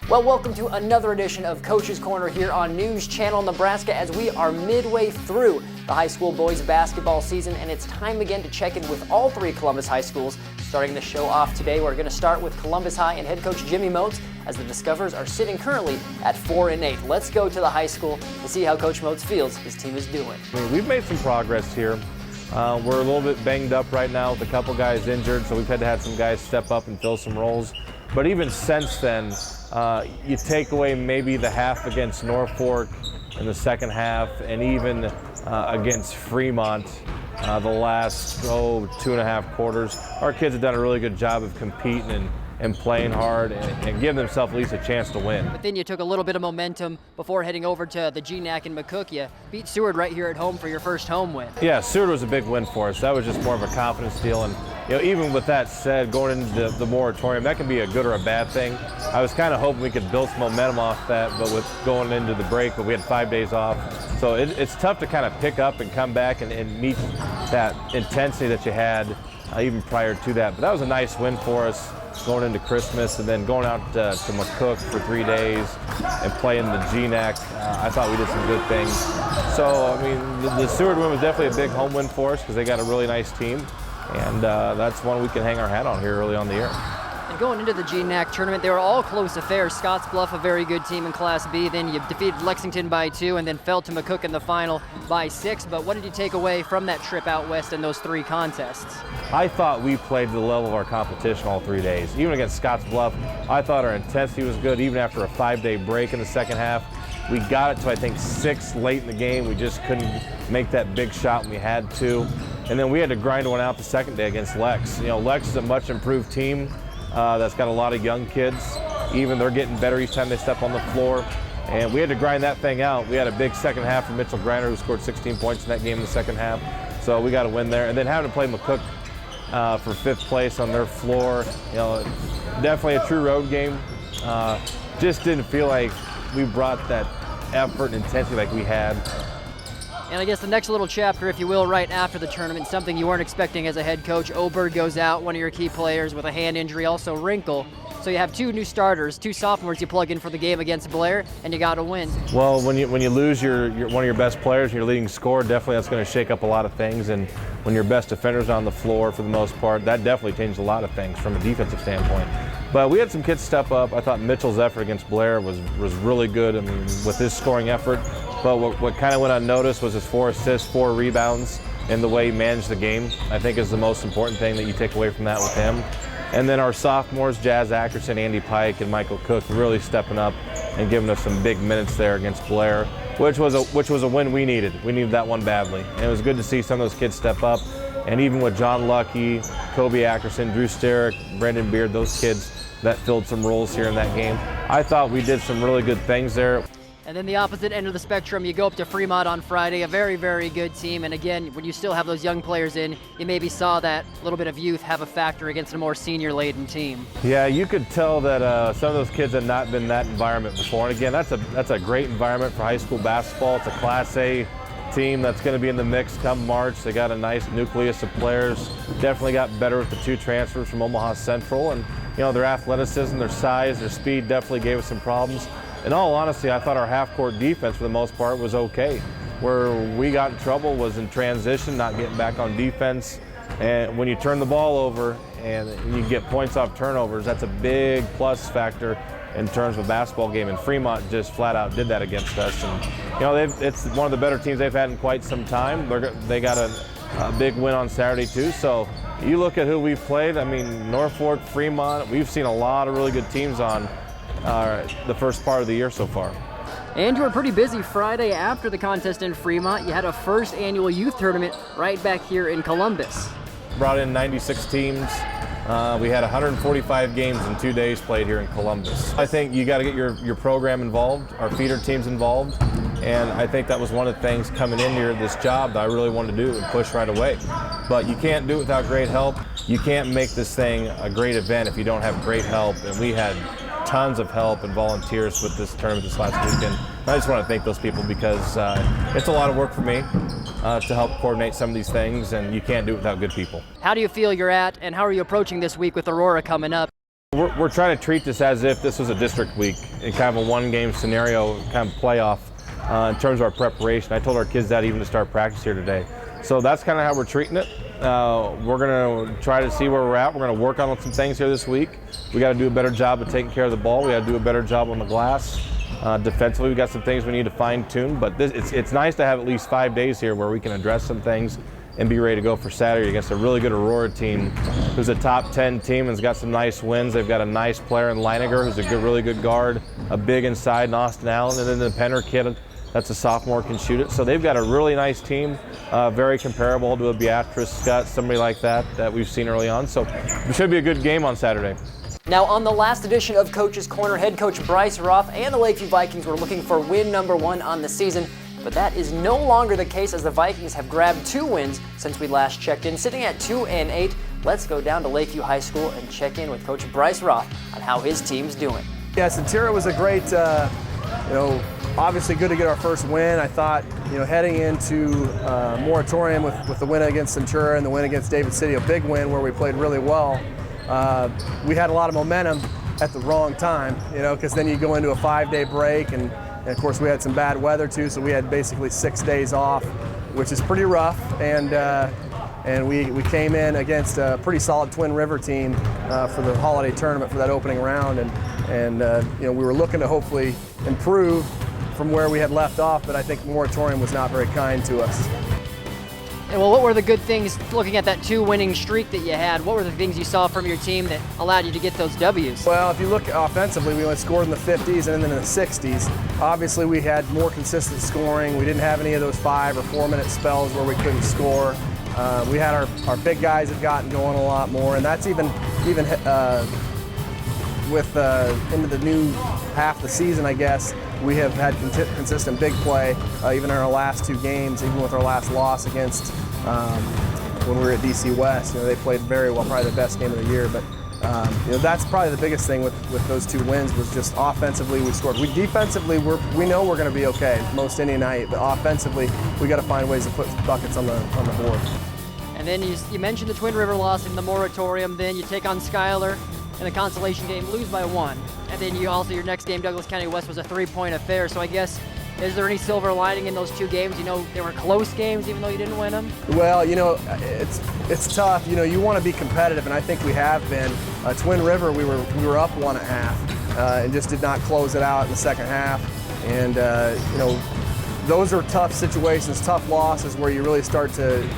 Well, welcome to another edition of Coach's Corner here on News Channel Nebraska as we are midway through the high school boys basketball season, and it's time again to check in with all three Columbus high schools. Starting the show off today, we're going to start with Columbus High and head coach Jimmy Moats as the Discoverers are sitting currently at 4-8. Let's go to the high school to see how Coach Moats feels his team is doing. We've made some progress here. We're a little bit banged up right now with a couple guys injured, so we've had to have some guys step up and fill some roles. But even since then, you take away maybe the half against Norfolk in the second half, and even against Fremont the last 2.5 quarters. Our kids have done a really good job of competing and playing hard and give themselves at least a chance to win. But then you took a little bit of momentum before heading over to the GNAC in McCook. You beat Seward right here at home for your first home win. Yeah, Seward was a big win for us. That was just more of a confidence deal. And even with that said, going into the moratorium, that can be a good or a bad thing. I was kind of hoping we could build some momentum off that, but with going into the break, but we had 5 days off. So it's tough to kind of pick up and come back and meet that intensity that you had even prior to that. But that was a nice win for us going into Christmas, and then going out to McCook for 3 days and playing the GNAC. I thought we did some good things. So, I mean, the Seward win was definitely a big home win for us because they got a really nice team, and that's one we can hang our hat on here early on the year. And going into the GNAC tournament, they were all close affairs. Scottsbluff, a very good team in Class B. Then you defeated Lexington by 2 and then fell to McCook in the final by 6. But what did you take away from that trip out west in those 3 contests? I thought we played to the level of our competition all 3 days. Even against Scottsbluff, I thought our intensity was good. Even after a 5-day break in the second half, we got it to, I think, 6 late in the game. We just couldn't make that big shot when we had to. And then we had to grind one out the second day against Lex. Lex is a much improved team. That's got a lot of young kids. Even they're getting better each time they step on the floor. And we had to grind that thing out. We had a big second half from Mitchell Griner, who scored 16 points in that game in the second half. So we got to win there. And then having to play McCook for 5th place on their floor, definitely a true road game. Just didn't feel like we brought that effort and intensity like we had. And I guess the next little chapter, if you will, right after the tournament, something you weren't expecting as a head coach. Oberg goes out, one of your key players with a hand injury, also Wrinkle. So you have 2 new starters, 2 sophomores you plug in for the game against Blair, and you got to win. Well, when you lose your one of your best players, your leading scorer, definitely that's going to shake up a lot of things. And when your best defender's on the floor for the most part, that definitely changed a lot of things from a defensive standpoint. But we had some kids step up. I thought Mitchell's effort against Blair was really good. I mean, with his scoring effort. But what kind of went unnoticed was his 4 assists, 4 rebounds, and the way he managed the game, I think, is the most important thing that you take away from that with him. And then our sophomores, Jazz Ackerson, Andy Pike, and Michael Cook, really stepping up and giving us some big minutes there against Blair, which was a win we needed. We needed that one badly. And it was good to see some of those kids step up. And even with John Lucky, Kobe Ackerson, Drew Sterick, Brendan Beard, those kids that filled some roles here in that game, I thought we did some really good things there. And then the opposite end of the spectrum, you go up to Fremont on Friday, a very, very good team. And again, when you still have those young players in, you maybe saw that little bit of youth have a factor against a more senior-laden team. Yeah, you could tell that some of those kids had not been in that environment before. And again, that's a great environment for high school basketball. It's a Class A team that's going to be in the mix come March. They got a nice nucleus of players. Definitely got better with the 2 transfers from Omaha Central. And, their athleticism, their size, their speed definitely gave us some problems. In all honesty, I thought our half-court defense for the most part was okay. Where we got in trouble was in transition, not getting back on defense. And when you turn the ball over and you get points off turnovers, that's a big plus factor in terms of a basketball game. And Fremont just flat out did that against us. And it's one of the better teams they've had in quite some time. They got a big win on Saturday too. So you look at who we've played. I mean, Norfolk, Fremont. We've seen a lot of really good teams on the first part of the year so far. And you were pretty busy Friday after the contest in Fremont. You had a first annual youth tournament right back here in Columbus. Brought in 96 teams. We had 145 games in 2 days played here in Columbus. I think you got to get your program involved, our feeder teams involved, and I think that was one of the things coming in here, this job that I really wanted to do and push right away. But you can't do it without great help. You can't make this thing a great event if you don't have great help, and we had tons of help and volunteers with this tournament this last weekend. I just want to thank those people because it's a lot of work for me to help coordinate some of these things, and you can't do it without good people. How do you feel you're at, and how are you approaching this week with Aurora coming up? We're trying to treat this as if this was a district week in kind of a one-game scenario, kind of playoff in terms of our preparation. I told our kids that even to start practice here today. So that's kind of how we're treating it. We're going to try to see where we're at. We're going to work on some things here this week. We got to do a better job of taking care of the ball. We got to do a better job on the glass. Defensively, we got some things we need to fine-tune, but it's nice to have at least 5 days here where we can address some things and be ready to go for Saturday against a really good Aurora team who's a top 10 team and has got some nice wins. They've got a nice player in Leininger who's a really good guard, a big inside in Austin Allen, and then the Penner kid that's a sophomore can shoot it. So they've got a really nice team, very comparable to a Beatrice, Scott, somebody like that we've seen early on. So it should be a good game on Saturday. Now, on the last edition of Coach's Corner, head coach Bryce Roth and the Lakeview Vikings were looking for win number 1 on the season, but that is no longer the case as the Vikings have grabbed 2 wins since we last checked in, sitting at 2-8. Let's go down to Lakeview High School and check in with Coach Bryce Roth on how his team's doing. Yeah, Centura was a great, obviously good to get our first win. I thought, heading into moratorium with the win against Centura and the win against David City, a big win where we played really well. We had a lot of momentum at the wrong time, because then you go into a 5-day break, and of course we had some bad weather too, so we had basically 6 days off, which is pretty rough. And we came in against a pretty solid Twin River team for the holiday tournament for that opening round, and we were looking to hopefully improve from where we had left off, but I think moratorium was not very kind to us. And well, what were the good things, looking at that 2 winning streak that you had, what were the things you saw from your team that allowed you to get those W's? Well, if you look offensively, we only scored in the 50s and then in the 60s. Obviously, we had more consistent scoring. We didn't have any of those 5 or 4 minute spells where we couldn't score. We had our big guys have gotten going a lot more, and that's even with into the new half the season, I guess. We have had consistent big play, even in our last 2 games, even with our last loss against when we were at DC West. They played very well, probably the best game of the year. But that's probably the biggest thing with those 2 wins was just offensively we scored. Defensively, we know we're going to be okay most any night, but offensively we got to find ways to put buckets on the board. And then you mentioned the Twin River loss in the moratorium. Then you take on Schuyler in the consolation game, lose by 1. And then your next game, Douglas County West, was a 3-point affair. So I guess, is there any silver lining in those 2 games? They were close games even though you didn't win them? Well, it's tough. You want to be competitive, and I think we have been. Twin River, we were up 1.5 and just did not close it out in the second half. And those are tough situations, tough losses where you really start to,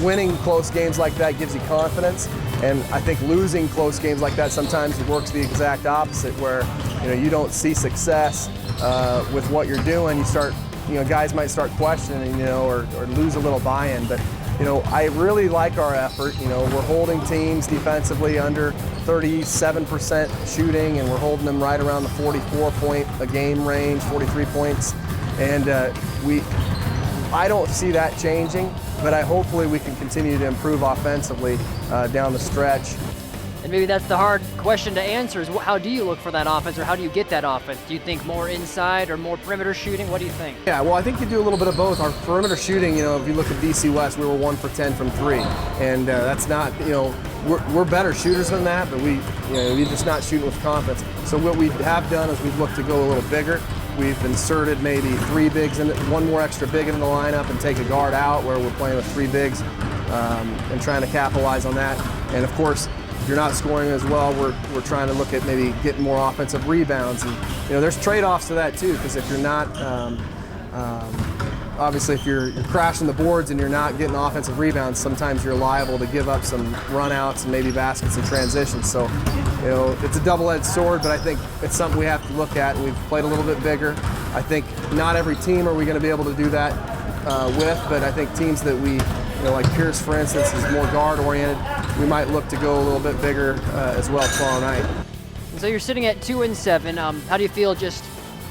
winning close games like that gives you confidence. And I think losing close games like that sometimes it works the exact opposite, where you don't see success with what you're doing. You start, guys might start questioning, or lose a little buy-in. But I really like our effort. We're holding teams defensively under 37% shooting, and we're holding them right around the 44-point a game range, 43 points. And I don't see that changing, but hopefully we can continue to improve offensively down the stretch. And maybe that's the hard question to answer is how do you look for that offense, or how do you get that offense? Do you think more inside or more perimeter shooting? What do you think? Yeah, well, I think you do a little bit of both. Our perimeter shooting, if you look at DC West, we were 1 for 10 from 3. And that's not, we're better shooters than that, but we're just not shooting with confidence. So what we have done is we've looked to go a little bigger. We've inserted maybe 3 bigs in, 1 more extra big in the lineup, and take a guard out where we're playing with 3 bigs and trying to capitalize on that. And of course, if you're not scoring as well, we're trying to look at maybe getting more offensive rebounds. And there's trade-offs to that too, because if you're not, obviously if you're crashing the boards and you're not getting offensive rebounds, sometimes you're liable to give up some runouts and maybe baskets and transitions. So, it's a double-edged sword, but I think it's something we have to look at, and we've played a little bit bigger. I think not every team are we going to be able to do that with, but I think teams that we, like Pierce, for instance, is more guard-oriented, we might look to go a little bit bigger as well tomorrow night. So you're sitting at 2-7. How do you feel just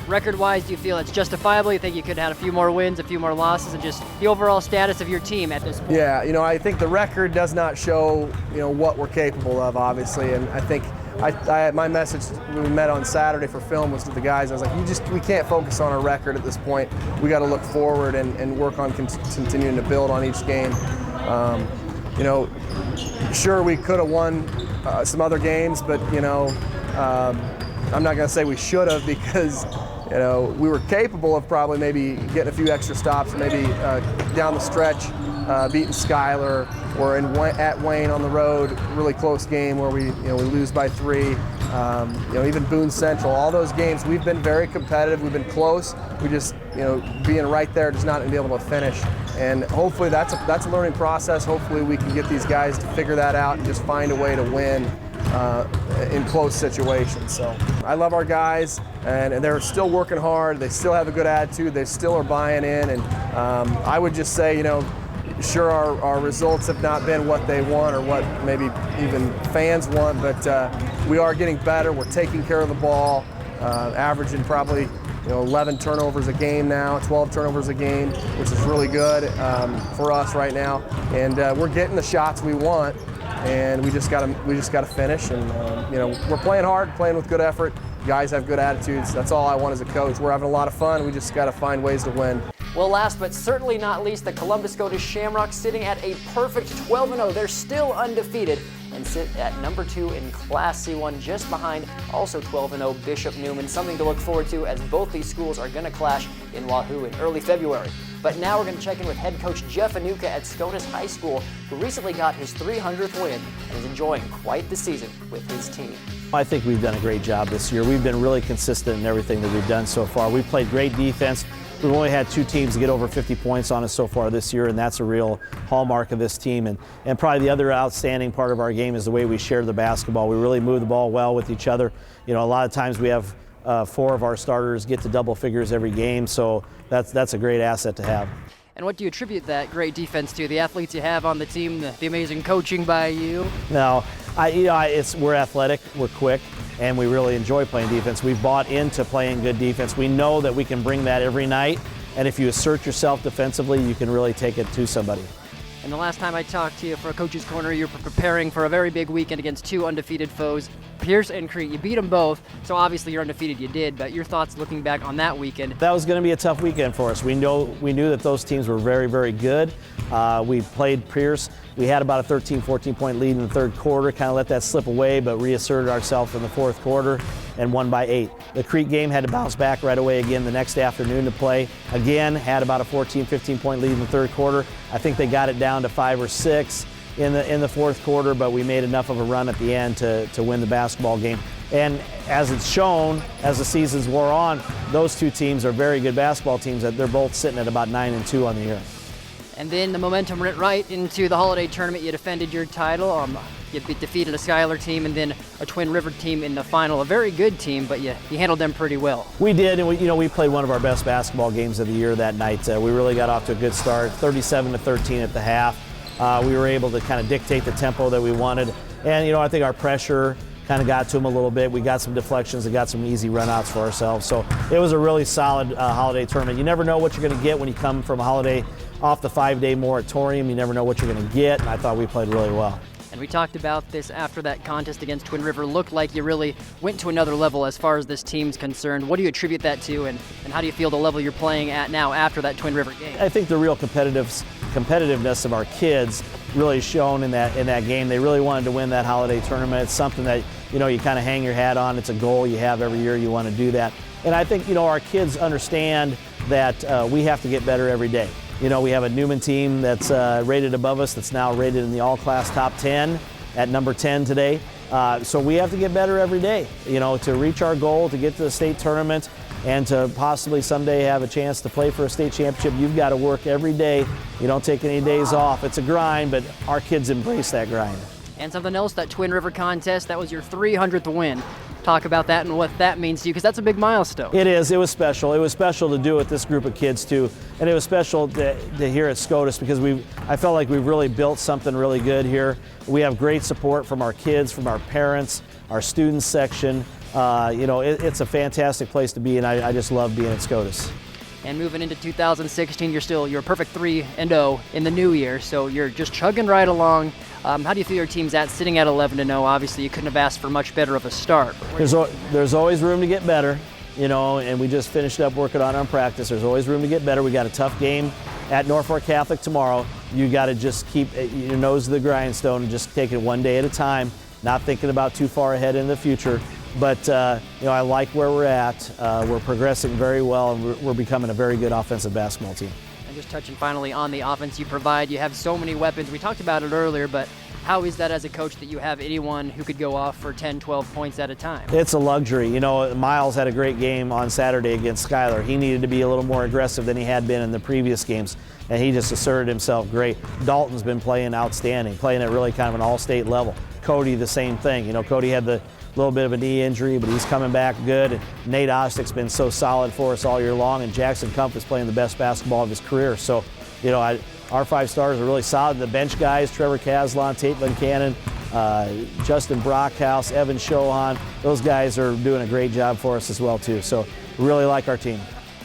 record-wise? Do you feel it's justifiable? You think you could have had a few more wins, a few more losses, and just the overall status of your team at this point? Yeah, I think the record does not show, what we're capable of, obviously, and I think my message when we met on Saturday for film was to the guys. I was like, we can't focus on our record at this point. We got to look forward and work on continuing to build on each game. Sure, we could have won some other games, but I'm not going to say we should have, because we were capable of probably maybe getting a few extra stops, maybe down the stretch, beating Schuyler, or at Wayne on the road, really close game where we lose by 3. Even Boone Central, all those games, we've been very competitive. We've been close. We just, being right there, just not be able to finish. And hopefully that's a learning process. Hopefully we can get these guys to figure that out and just find a way to win in close situations. So I love our guys, and they're still working hard. They still have a good attitude. They still are buying in. And I would just say, sure, our results have not been what they want or what maybe even fans want, but we are getting better. We're taking care of the ball, averaging probably 11 turnovers a game now, 12 turnovers a game, which is really good for us right now. And we're getting the shots we want, and we just gotta finish. And we're playing hard, playing with good effort. Guys have good attitudes. That's all I want as a coach. We're having a lot of fun. We just gotta find ways to win. Well, last but certainly not least, the Columbus Scotus Shamrocks sitting at a perfect 12-0. They're still undefeated and sit at number 2 in Class C1, just behind also 12-0 Bishop Neumann. Something to look forward to, as both these schools are going to clash in Wahoo in early February. But now we're going to check in with head coach Jeff Anuka at Scotus High School, who recently got his 300th win and is enjoying quite the season with his team. I think we've done a great job this year. We've been really consistent in everything that we've done so far. We've played great defense. We've only had 2 teams get over 50 points on us so far this year, and that's a real hallmark of this team. And probably the other outstanding part of our game is the way we share the basketball. We really move the ball well with each other. A lot of times we have 4 of our starters get to double figures every game, so that's a great asset to have. And what do you attribute that great defense to? The athletes you have on the team, the amazing coaching by you? No, we're athletic, we're quick, and we really enjoy playing defense. We've bought into playing good defense. We know that we can bring that every night, and if you assert yourself defensively, you can really take it to somebody. And the last time I talked to you for a Coach's Corner, you were preparing for a very big weekend against 2 undefeated foes, Pierce and Crete. You beat them both, so obviously you're undefeated, you did, but your thoughts looking back on that weekend? That was going to be a tough weekend for us. We knew that those teams were very, very good. We played Pierce. We had about a 13, 14-point lead in the third quarter, kind of let that slip away, but reasserted ourselves in the fourth quarter and won by 8. The Crete game had to bounce back right away again the next afternoon to play. Again, had about a 14, 15-point lead in the third quarter. I think they got it down to 5 or 6 in the fourth quarter, but we made enough of a run at the end to win the basketball game. And as it's shown, as the seasons wore on, those 2 teams are very good basketball teams. They're both sitting at about 9-2 on the year. And then the momentum went right into the holiday tournament. You defended your title. You defeated a Schuyler team and then a Twin River team in the final. A very good team, but you handled them pretty well. We did, and we played one of our best basketball games of the year that night. We really got off to a good start, 37-13 at the half. We were able to kind of dictate the tempo that we wanted. And, I think our pressure kind of got to them a little bit. We got some deflections and got some easy runouts for ourselves. So it was a really solid holiday tournament. You never know what you're going to get when you come from a holiday off the 5-day moratorium. You never know what you're going to get, and I thought we played really well. And we talked about this after that contest against Twin River. Looked like you really went to another level as far as this team's concerned. What do you attribute that to, and how do you feel the level you're playing at now after that Twin River game? I think the real competitiveness of our kids really shown in that game. They really wanted to win that holiday tournament. It's something that you kind of hang your hat on. It's a goal you have every year. You want to do that. And I think our kids understand that we have to get better every day. We have a Neumann team that's rated above us, that's now rated in the all-class top 10 at number 10 today. So we have to get better every day, to reach our goal, to get to the state tournament, and to possibly someday have a chance to play for a state championship. You've got to work every day. You don't take any days off. It's a grind, but our kids embrace that grind. And something else, that Twin River contest, that was your 300th win. Talk about that and what that means to you, because that's a big milestone. It is. It was special. It was special to do it with this group of kids too, and it was special to hear at SCOTUS because I felt like we've really built something really good here. We have great support from our kids, from our parents, our students section. It's a fantastic place to be, and I just love being at SCOTUS. And moving into 2016, you're a perfect 3-0 in the new year, so you're just chugging right along. How do you feel your team's at, sitting at 11-0? Obviously, you couldn't have asked for much better of a start. There's always room to get better, and we just finished up working on practice. There's always room to get better. We got a tough game at Norfolk Catholic tomorrow. You got to just keep your nose to the grindstone and just take it one day at a time. not thinking about too far ahead in the future. But I like where we're at. We're progressing very well, and we're becoming a very good offensive basketball team. And just touching finally on the offense you provide, you have so many weapons. We talked about it earlier, but how is that as a coach that you have anyone who could go off for 10, 12 points at a time? It's a luxury. Miles had a great game on Saturday against Schuyler. He needed to be a little more aggressive than he had been in the previous games, and he just asserted himself great. Dalton's been playing outstanding, playing at really kind of an all-state level. Cody, the same thing. Cody had the little bit of a knee injury, but he's coming back good. And Nate Ostick's been so solid for us all year long, and Jackson Kumpf is playing the best basketball of his career. So, our 5 stars are really solid. The bench guys, Trevor Caslon, Tate Buncannon, Justin Brockhouse, Evan Shohan, those guys are doing a great job for us as well too. So we really like our team.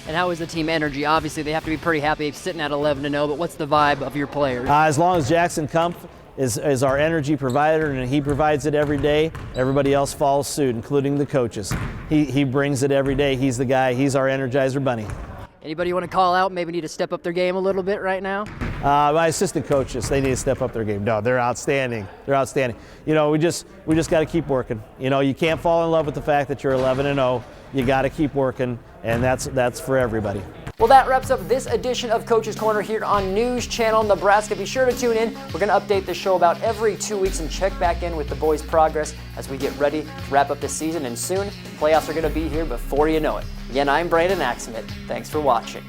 And how is the team energy? Obviously they have to be pretty happy sitting at 11-0, but what's the vibe of your players? As long as Jackson Kumpf is our energy provider and he provides it every day, everybody else follows suit, including the coaches. He brings it every day. He's the guy. He's our Energizer Bunny. Anybody you want to call out, maybe need to step up their game a little bit right now? My assistant coaches, they need to step up their game. No, they're outstanding. They're outstanding. We just got to keep working. You can't fall in love with the fact that you're 11-0. You got to keep working, and that's for everybody. Well, that wraps up this edition of Coach's Corner here on News Channel Nebraska. Be sure to tune in. We're going to update the show about every 2 weeks and check back in with the boys' progress as we get ready to wrap up the season. And soon, playoffs are going to be here before you know it. Again, I'm Brandon Axemit. Thanks for watching.